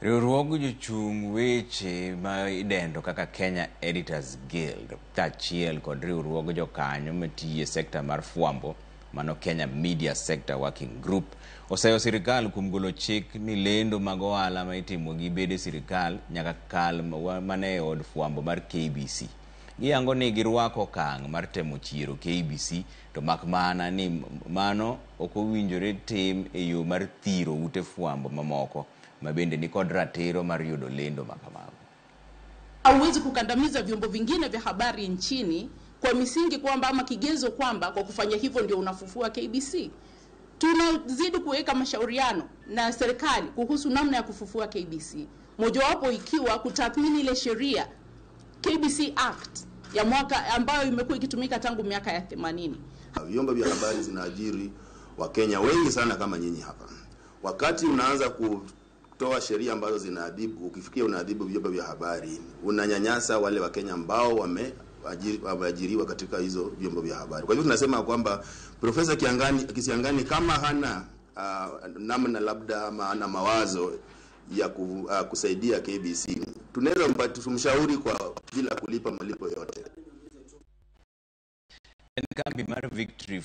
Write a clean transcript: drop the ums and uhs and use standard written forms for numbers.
Riwruogo jochung' weche ma idendo kaka Kenya Editors Guild kaachiel kod riwruogo jokanyo matiye sekta mar fwambo mano Kenya Media Sector Working Group oseyo sirikal kuom golo chik ni lendo mag ohala ma itimo gi bede sirikal nyaka kal mane od fwambo mar KBC. Giyango ni girwako okang' mar temo chiero KBC to mak mana ni mano ok owinjore tim e yo mar thiro ute fwambo mamoko mabende ni kod ratiro mar yudo lendo makamago. Hauwezi kukandamiza vyombo vingine vya habari nchini kwa misingi kwamba ama kigezo kwamba kwa kufanya hivyo ndio unafufua KBC. Tunazidi kuweka mashauriano na serikali kuhusu namna ya kufufua KBC. Mojawapo ikiwa kutathmini ile sheria KBC Act ya mwaka ambayo imekuwa ikitumika tangu miaka ya 80. Vyombo vya habari zinaajiri Wakenya wengi sana kama nyinyi hapa. Wakati unaanza kutoa sheria ambazo zinaadhibu, ukifikia unaadhibu vyombo vya habari, unanyanyasa wale Wakenya ambao wameajiriwa katika hizo vyombo vya habari. Kwa hivyo tunasema kwamba Profesa Kisiangani kama hana namna labda ama hana mawazo ya kusaidia KBC, tunaweza tumshauri kwa bila kulipa malipo yote. Nkambi mar Victory